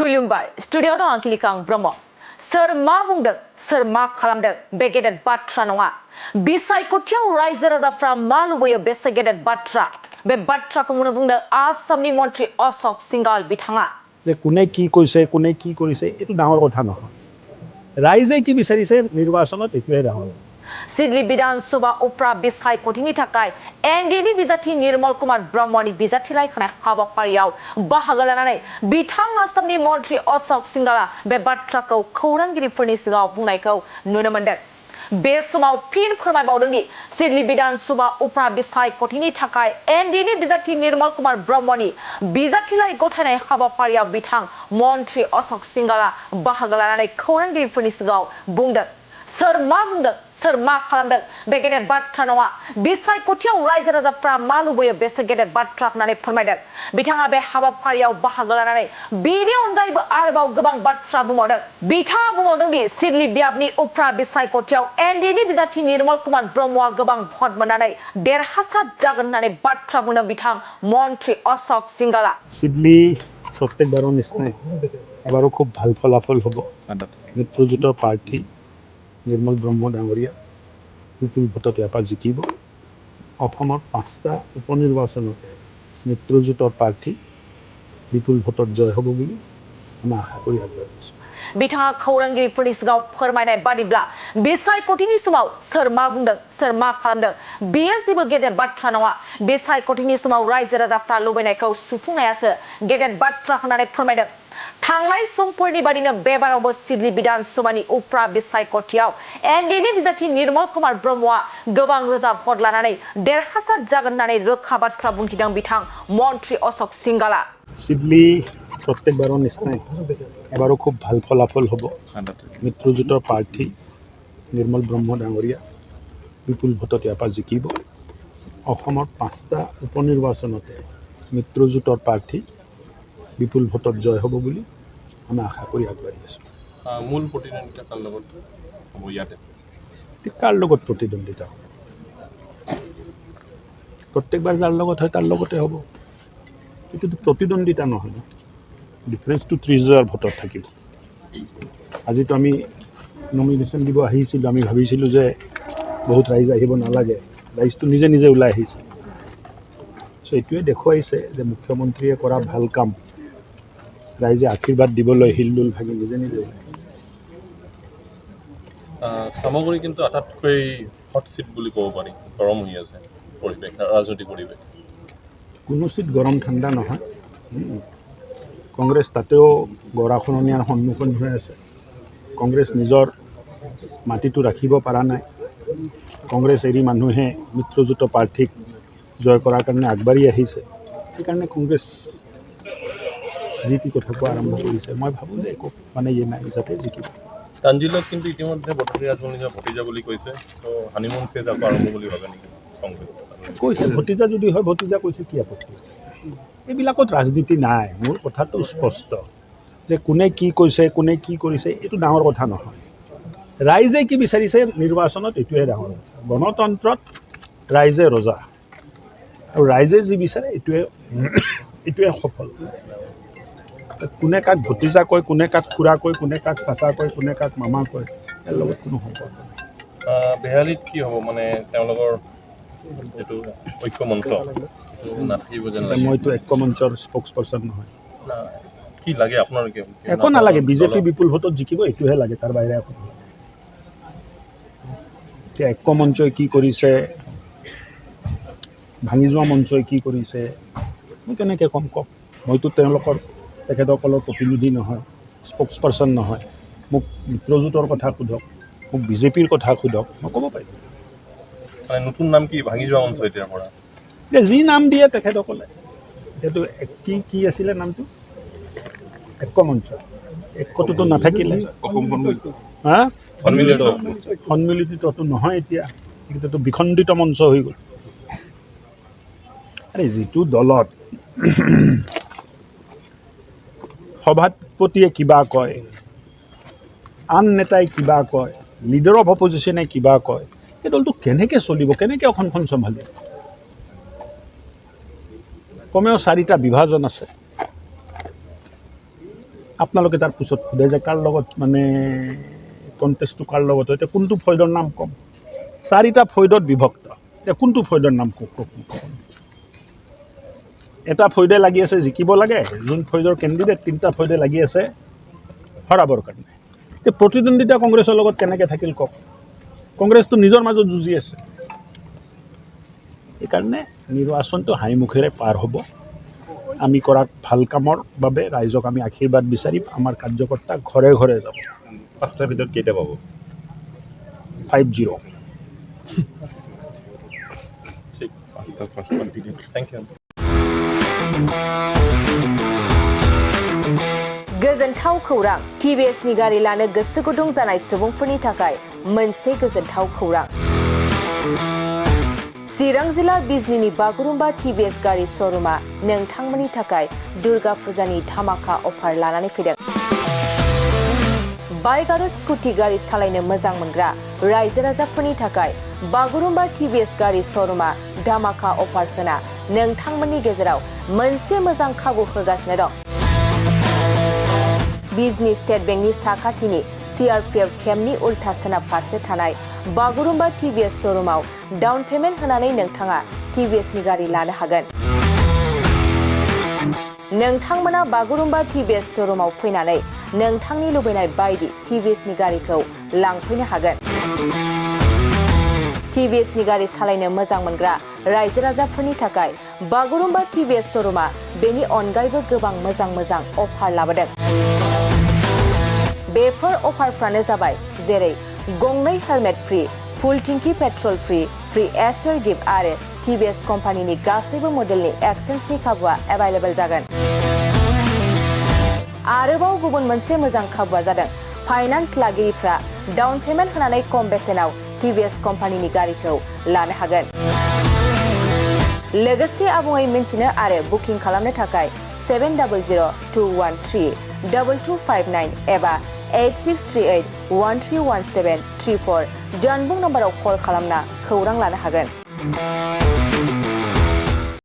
खुलुमबाय स्टुडिय'आव आंखिलिकां ब्रह्म सोर मा बुंदों सोर मा खालामदों बे गेदेर बाथ्रा नङा बिसायख'थियाव रायजो राजाफ्रा मा लुबैयो बेसो गेदेर बाथ्रा बे बाथ्राखौनो बुंदों आसामनि मन्त्रि अशक सिंघाल बिथाङा যে কোনে কি কৈছে কোনে কি কৰিছে এটো ডাঙৰ কথা নহয় ৰাইজে কি বিচাৰিছে নিৰ্বাচনত এটোৱে ডাঙৰ सिडली विधानसभा उप्रा बिसायख'थिनि थाखाय एनडिनि बिजाथि निर्मल कुमार ब्रह्मनि बिजाथिलाय होनाय हाबाफारियाव बाहागो लानानै बिथां आसामनि मन्त्रि अशक सिंघाला बे बाथ्राखौ खौरांगिरिफोरनि सिगाङाव बुंनायखौ नुनो मोनदों बे समाव फिन फोरमायबावदों दि सिडली विधानसभा उप्रा बिसायख'थिनि थाखाय एनडिनि बिजाथि निर्मल कुमार ब्रह्मनि बिजाथिलाय गथायनाय हाबाफारियाव बिथां मन्त्रि अशक सिंघाला बाहागो लानानै खौरांगिरिफोरनि सिगाङाव बुंदों सोर मा बुंदों सोर मा खालामदों बे गेदेर बाथ्रा नङा बिसायख'थियाव रायजो राजाफ्रा मा लुबैयो बेसो गेदेर बाथ्रा होननानै फोरमायदों बिथाङा बे हाबाफारियाव बाहागो लानानै बेनि अनगायैबो आरोबाव गोबां बाथ्रा बुंबावदों बिथाङा बुंबावदों दि सिडली बियाबनि उफ्रा बिसायख'थियाव एनडिनि बिजाथि निर्मल कुमार ब्रह्मआ गोबां भट मोननानै देरहासार जागोन होननानै बाथ्रा बुंदों बिथां मन्त्रि अशक सिंघाला সিডলি প্ৰত্যেকবাৰৰ নিচিনাই এবাৰো খুব ভাল ফলাফল হ'ব মিত্ৰজোঁটৰ প্ৰাৰ্থী নিৰ্মল ব্ৰহ্ম ডাঙৰীয়া বিপুল ভোটত ইয়াৰ পৰা জিকিব অসমৰ 5টা উপনিৰ্বাচনতে মিত্ৰজোঁটৰ প্ৰাৰ্থী বিপুল ভোটত জয় হ'ব বুলি আমি আশা কৰি আগবাঢ়িছোঁ बिथाङा खौरांगिरिफोरनि सिगाङाव फोरमायनाय बादिब्ला बिसायख'थिनि समाव सोर मा बुंदों सोर मा खालामदों बेयो जेबो गेदेर बाथ्रा नङा बिसायख'थिनि समाव रायजो राजाफ्रा लुबैनायखौ सुफुंनायासो गेदेर बाथ्रा होननानै फोरमायदों थांनाय समफोरनि बादिनो बेबारावबो सिडली विधानसभानि उफ्रा बिसायख'थियाव एनडिनि बिजाथि निर्मल कुमार ब्रह्मआ गोबां रोजा भट लानानै देरहासार जागोन होननानै रोखा बाथ्रा बुंथिदों बिथां मन्त्रि अशक सिंघाला সিডলি প্ৰত্যেকবাৰৰ নিচিনাই এবাৰো খুব ভাল ফলাফল হ'ব মিত্ৰজোঁটৰ প্ৰাৰ্থী নিৰ্মল ব্ৰহ্ম ডাঙৰীয়া বিপুল ভোটত ইয়াৰ পৰা জিকিব অসমৰ 5টা উপনিৰ্বাচনতে মিত্ৰজোঁটৰ প্ৰাৰ্থী বিপুল ভোটত জয় হ'ব বুলি আমি আশা কৰি আগবাঢ়ি আছোঁ মূল প্ৰতিদ্বন্দ্বিতা তাৰ লগত হ'ব ইয়াতে কাৰ লগত প্ৰতিদ্বন্দ্বিতা হ'ব প্ৰত্যেকবাৰ যাৰ লগত হয় তাৰ লগতে হ'ব এইটোতো প্ৰতিদ্বন্দ্বিতা নহয় ডিফাৰেঞ্চটো 30,000 ভোটত থাকিব আজিতো আমি নমিনেশ্যন দিব আহিছিলোঁ আমি ভাবিছিলোঁ যে বহুত ৰাইজ আহিব নালাগে ৰাইজটো নিজে নিজে ওলাই আহিছে চ' এইটোৱে দেখুৱাইছে যে মুখ্যমন্ত্ৰীয়ে কৰা ভাল কাম ৰাইজে আশীৰ্বাদ দিবলৈ হিলদুল ভাগি নিজে নিজে ওলাই আহিছে সামগ্ৰী কিন্তু আটাইতকৈ হট চিট বুলি ক'ব পাৰি গৰম হৈ আছে পৰিৱেশ ৰাজনৈতিক পৰিৱেশ কোনো চিট গৰম ঠাণ্ডা নহয় কংগ্ৰেছ তাতেও গৰাখহনীয়াৰ সন্মুখীন হৈ আছে কংগ্ৰেছ নিজৰ মাটিটো ৰাখিব পৰা নাই কংগ্ৰেছ এৰি মানুহে মিত্ৰজোঁটৰ প্ৰাৰ্থীক জয় কৰাৰ কাৰণে আগবাঢ়ি আহিছে সেইকাৰণে কংগ্ৰেছ যি টি কথা কোৱা আৰম্ভ কৰিছে মই ভাবোঁ যে একো মানে ইয়ে নাই যাতে জিকিব তাঞ্জিলক কিন্তু ইতিমধ্যে বতৰী ৰাজনৈতিক ভতিজা বুলি কৈছে ত' হানিমুন ফেজ আকৌ আৰম্ভ বুলি ভাবে নেকি কংগ্ৰেছ কৈছে ভতিজা যদি হয় ভতিজা কৈছে কি আপত্তি আছে এইবিলাকত ৰাজনীতি নাই মোৰ কথাটো স্পষ্ট যে কোনে কি কৈছে কোনে কি কৰিছে এইটো ডাঙৰ কথা নহয় ৰাইজে কি বিচাৰিছে নিৰ্বাচনত এইটোৱে ডাঙৰ গণতন্ত্ৰত ৰাইজে ৰজা আৰু ৰাইজে যি বিচাৰে এইটোৱে সফল কোনে কাক ভতিজা কয় কোনে কাক খুৰা কয় কোনে কাক চাচা কয় কোনে কাক মামা কয় ইয়াৰ লগত কোনো সম্পৰ্ক নাই বেহালীত কি হ'ব মানে তেওঁলোকৰ যিটো ঐক্য মঞ্চ নাথাকিব যেন লাগে মইতো ঐক্য মঞ্চৰ স্প'ক্স পাৰ্চন নহয় কি লাগে আপোনালোকে একো নালাগে বিজেপি বিপুল ভোটত জিকিব এইটোহে লাগে তাৰ বাহিৰে একো নালাগে এতিয়া ঐক্য মঞ্চই কি কৰিছে ভাঙি যোৱা মঞ্চই কি কৰিছে মই কেনেকৈ কম কওক মইতো তেখেতসকলৰ প্ৰতিনিধি নহয় স্প'ক্স পাৰ্চন নহয় মোক মিত্ৰজোঁটৰ কথা সোধক মোক বিজেপিৰ কথা সোধক মই ক'ব পাৰিম মানে নতুন নাম কি ভাঙি যোৱা মঞ্চ এতিয়াৰ পৰা এতিয়া যি নাম দিয়ে তেখেতসকলে এতিয়াতো কি আছিলে নামটো ঐক্য মঞ্চ ঐক্যটোতো নাথাকিলে হা সন্মিলিতটো নহয় এতিয়া কিন্তু বিখণ্ডিত মঞ্চ হৈ গ'ল আৰে যিটো দলত সভাপতিয়ে কিবা কয় আন নেতাই কিবা কয় লিডাৰ অফ অপজিশ্যনে কিবা কয় এই দলটো কেনেকৈ চলিব কেনেকৈ অসমখন চম্ভালিব কমেও 4টা বিভাজন আছে আপোনালোকে তাৰ পিছত সোধে যে কাৰ লগত মানে কণ্টেষ্টটো কাৰ লগত হয়, এতিয়া কোনটো ফৈদৰ নাম ক'ম? 4টা ফৈদত বিভক্ত, এতিয়া কোনটো ফৈদৰ নাম কওক? এটা ফৈদে লাগি আছে জিকিব লাগে, যোন ফৈদৰ কেণ্ডিডেট 3টা ফৈদে লাগি আছে হৰাবৰ কাৰণে। এতিয়া প্ৰতিদ্বন্দ্বিতা কংগ্ৰেছৰ লগত কেনেকৈ থাকিল কওক? কংগ্ৰেছটো নিজৰ মাজত যুঁজি আছে। সেইকাৰণে নিৰ্বাচনটো হাঁহিমুখেৰে পাৰ হ'ব। আমি কৰা ভাল কামৰ বাবে ৰাইজক আমি আশীৰ্বাদ বিচাৰিম। আমাৰ কাৰ্যকৰ্তা ঘৰে ঘৰে যাব। 5টাৰ ভিতৰত কেইটা পাব? 50। ঠিক 5টা থেংক ইউ। गोजोनथाव खौरां टिभिएसनि गारि लानो गोसो गुदुं जानाय सुबुंफोरनि थाखाय मोनसे गोजोनथाव खौरां। चिरां जिल्ला बिजनीनि बागुरुम्बा टिभिएस गारि श'रुमा नोंथांमोननि थाखाय दुर्गा फुजानि धामाका अफार लानानै फैदों। बाइक आरो स्कुटि गारि सालायनो मोजां मोनग्रा रायजो राजाफोरनि थाखाय बागुरुम्बा टिभिएस गारि श'रुमा धामाका अफार होना नोंथांमोननि गेजेराव मोनसे मोजां खाबु होगासिनो दं। बिजनी स्टेट बेंकनि साखाथिनि CRPF केम्पनि उल्था सोनाब फारसे थानाय बागुरुम्बा टिभिएस श'रुमाव डाउन पेमेन्ट होनानै नोंथाङा टिभिएसनि गारि लानो हागोन। नोंथांमोना बागुरुम्बा टिभिएस श'रुमाव फैनानै नोंथांनि लुबैनाय बायदि टिभिएसनि गारिखौ लांफैनो हागोन। टिभिएसनि गारि सालायनो मोजां मोनग्रा रायजो राजाफोरनि थाखाय बागुरुम्बा टिभिएस श'रुमा बेनि अनगायैबो गोबां मोजां अफार लाबोदों। बेफोर अफारफ्रानो जाबाय जेरै गंनै हेलमेट फ्रि, फुल टिंकि पेट्रल फ्रि एसवेर गिफ्ट आरो टिभिएस कम्पानिनि गासैबो मडेलनि एक्सचेन्जनि खाबुआ एभेलेबल जागोन। आरोबाव गुबुन मोनसे मोजां खाबुआ जादों फाइनान्स लागिरिफ्रा डाउन पेमेन्ट होनानै खम बेसेनाव टिभिएस कम्पानिनि गारिखौ लानो हागोन। लोगोसे आबुङै मिन्थिनो आरो बुकिं खालामनो थाखाय 7002132259 एबा 8638131734 जानबुं नम्बराव कल खालामना खौरां लानो हागोन।